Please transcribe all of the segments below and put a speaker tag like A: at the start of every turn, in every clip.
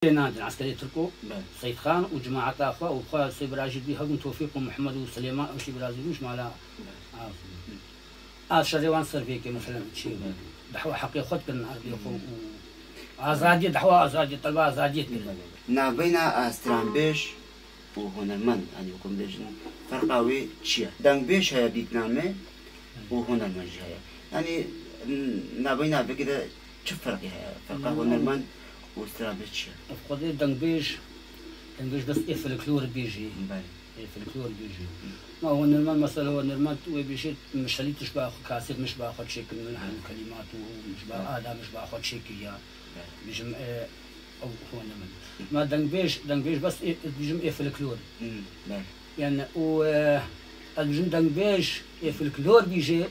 A: نادي عسكري تركو سيد خان وجماعة أخوة وأخوة سيد راجد بيها توفيق ومحمد وسليمان وشي برازيل وش مالا شريوان سرفيكي مثلا شيء دحوا حقي خد كنا آزادية دحوا آزادية طلبة آزادية
B: نابينا استرانبيش وهنرمند يعني يكون بيجنا فرقاوي تشيا دانبيش هي بيتنامي وهنرمند هي يعني نابينا بكده شو فرقي هي فرقا هنرمند واسترانبيش تشيا
A: أفقدي دانبيش بس الفلكلور بيجي الفلكلور بيجي ما هو نرمند مثلا هو نرمند وبيجي مش اللي تشبه كاسيت مش باخد شيء من الكلمات ومش باخد مش باخد شيء كيا بيجي أو هو نرمند ما دانبيش بس بيجي فلكلور يعني و الجن دانبيش فلكلور بيجي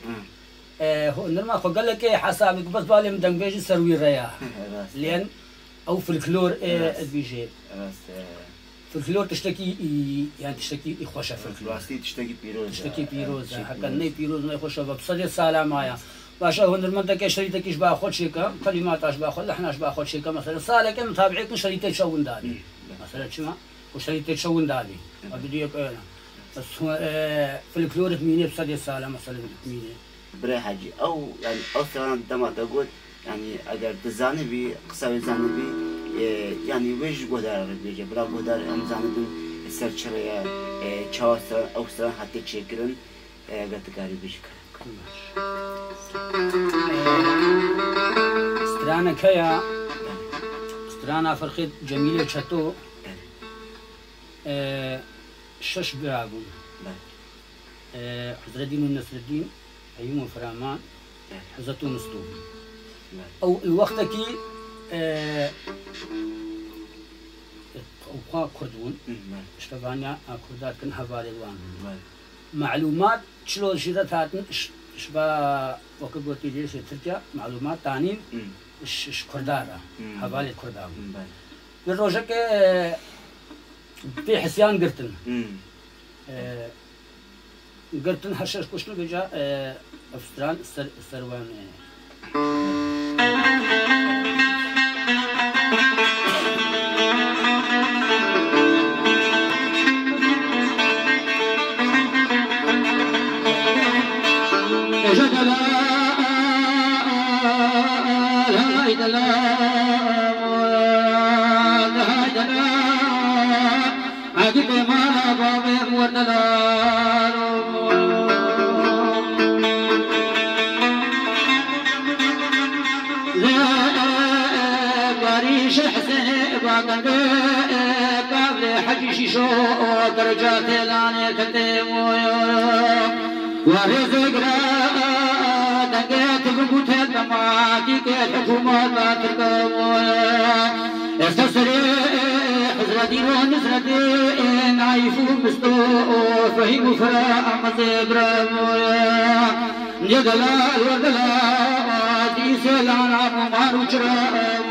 A: هو نرمند خو قال لك حسابك بس بالي من دانبيش سروي ريا لأن أو فلكلور بيجي فلكلور تشتكي يعني تشتكي خوشة فلكلور تشتكي بيروز حتى ني بيروز ما خوشة بصدق سالة معايا باشا هو نرمندك شريطك إيش باخد شيكا كلمات إيش باخد لحنا إيش باخد شيكا مثلا سالة كم متابعك شريطك شون دالي مثلا شما وشريطك شون دالي أبديك أنا بس هو فلكلور تميني بصدق سالة مثلا تميني
B: بري حاجي أو يعني أصلا دم تقول يعني أجر تزاني بي قصة زاني بي يعني ويش قدر بيجي بلا قدر أم زاني السرچريا چهار أو سر حتى تشكرن قد كاري بيشكر
A: استرانا كيا استرانا فرقت جميلة شتو شش برابون حضرت الدين ونصر الدين أيوم فرمان حزتو مستوب أو الوقت كي أوقات كردون اشتغلنا كردات كن هفاريوان معلومات شلون شدت هاتن شبا وقت قلت لي ترجع معلومات تانين كردارة هفاري كردان بالروجك في حسيان قرتن هشاش كشلو بيجا أفستران سروان درجات لاني كتم ورزق دقيت بقوت دماتي كحكومة تركم استسري حزرتي ونزرتي نعيف مستوفي مفرع مزبرم جدلا الودلا دي سلانا ممارو جرم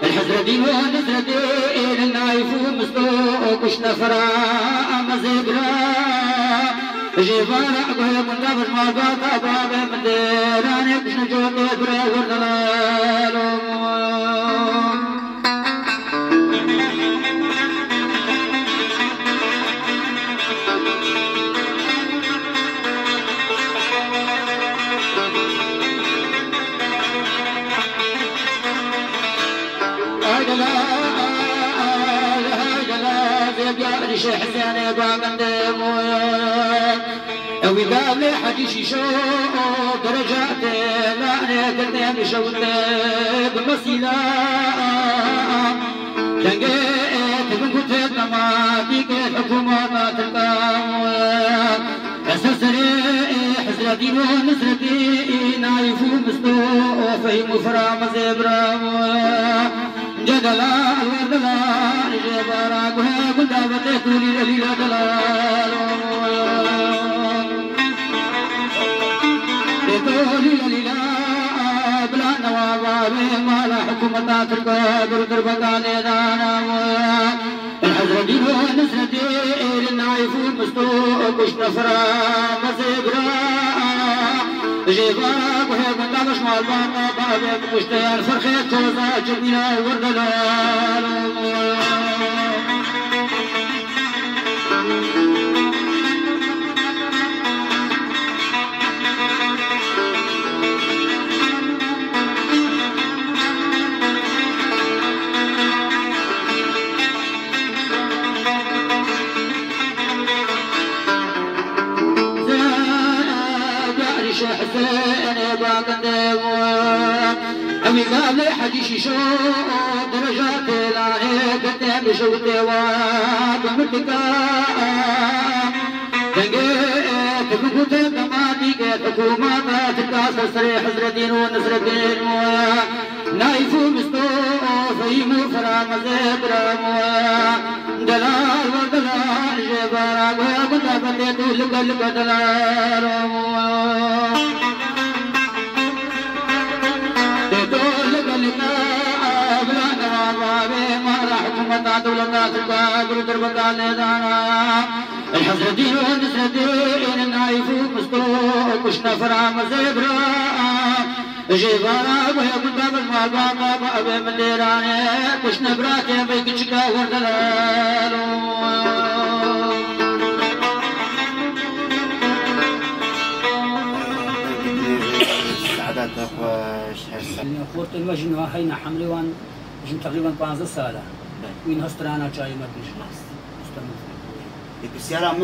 A: الحزردين ونزردين النايف ومستوك وش نفرا مزبرا جيبان أقوى من دبر ما قاطع باب من ديراني وش نجوم برا وردلالو شيخ حسين باقندم وقال لي حديشي شو درجات لا كنتم شوت بمسيلا لقيت كنت ما بيك الحكومة تلقى اسسري حزرتي ونسرتي نايف مستوفي مفرا مزبرا جدلا وردلا جبارا كنت بتقولي لي دلال تقولي لي بابي مال حكومة تركا برد بقالي دانا الحزر دين ونسر دين النايف المستوى كش نفرا مزيبرا جيبا وهي قلنا مش مال بابا بابي مشتيان فرخي توزا جميلة وردلال حسين باقندم أبي قال حديشي شو درجات العيد قدام شوتي وقمتك تنقيت كنت كماتي كنت ما تكاس سري حزر دين ونصر الدين نايف مستوفي مفرا مزيد دلال ودلال جبارا وقد بديت لك دلال دولة تركا دربك دانا الحزر دين ونسر دين النايف مستوى كش نفرا مزيبرا جيبارا وهي كنت بالمال بابا أبي من ديراني كش نبراتي بيك شكا وردلال
B: سعادات أخوش هرسا
A: خورت المجنوة هينا حملوان جن تقريبا 15 سالة وين هسترانا جاي ما بيش
B: بسيارة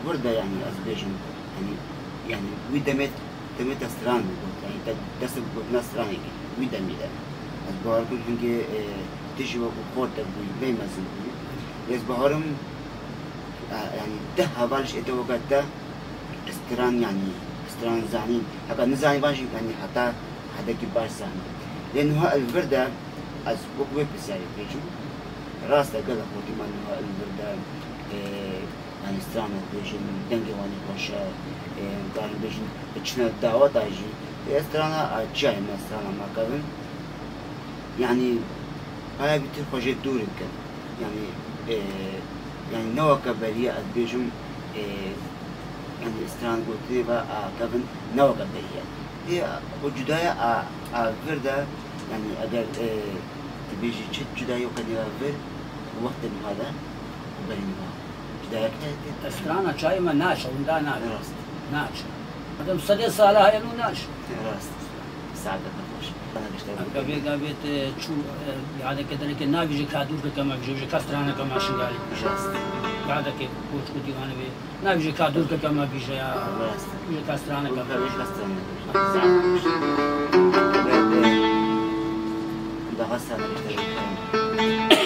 B: بردا يعني أزبيجن يعني ويدمت أستران يعني تدسب نستراني ويدمت أزبهار كل هنجي تجي وقفورت بي مزن أزبهارم يعني ده هبالش إتوقع ده استران يعني استران زانين هكذا نزاني بانش يعني حتى هذا كبار زاني لأنه البردا از وقوة بسيارة بيجو راست قدر خوتي من البردا يعني استرانا بيجن دنجي واني باشا قال بيجن اتشنا دعوات اجي استرانا جاي ما استرانا ما كذن يعني هاي بتر خوجي دور كان يعني نوع كبرية بيجن يعني استرانا قلت لي بقى كذن نوع كبرية هي وجودها بردا يعني اگر تبيجي جد جداي وكان يغفر وقت هذا وبينما جداي كده
A: استرانا جاي ما ناش وندا ناش هذا صدق صالح يعني ناش
B: راست سعادة خوش
A: قبل شو يعني كده لكن نافيجي كادور كما بيجي كاسترانا كما شغالي
B: راست
A: قاعدة كده كوش كده أنا بي نافيجي كادور كما بيجي يا
B: راست
A: بيجي كاسترانا كما
B: بيجي كاسترانا سعادة خوش ده غصة أنا بشتغل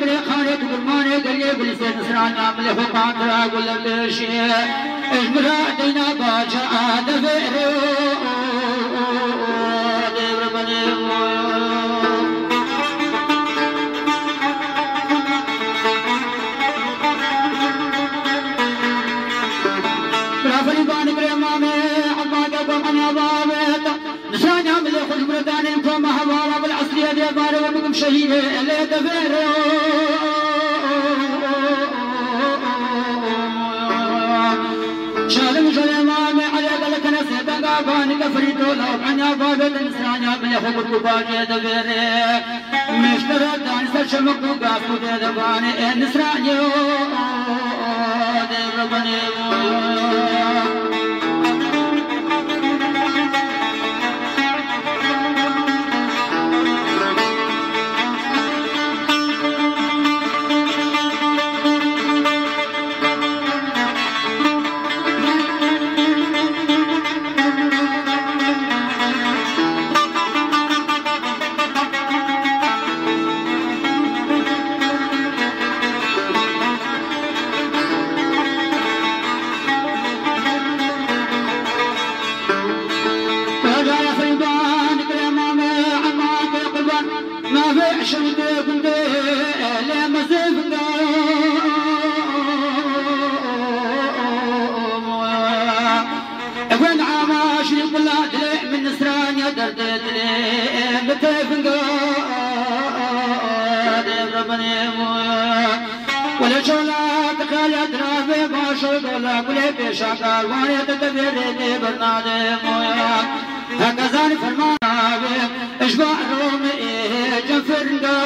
A: بلي خانك بالماني قلي بلسان نسران عمله وقاطرة قول بشي اجمرا دينا باجا دفيرو دير بني برافري بان برمامي عماك بمنا بابتا نسران عمله خش برداني فما هوالا بالعصرية دي بارو وبكم شهيد اللي دفيرو شالم شلمامي عليك لك نسيتك بانك فريدو لو عني بابت نسران عمله خبط باجي دفيري مشترى داني سرشمك وقافو دي دباني نسران يو دي ربني ولا شولا تخيل درابي باشر دولا كله بشاكر واني تدبير دي برنادي مويا هكذا فرمان اشبع رومي جنفرندا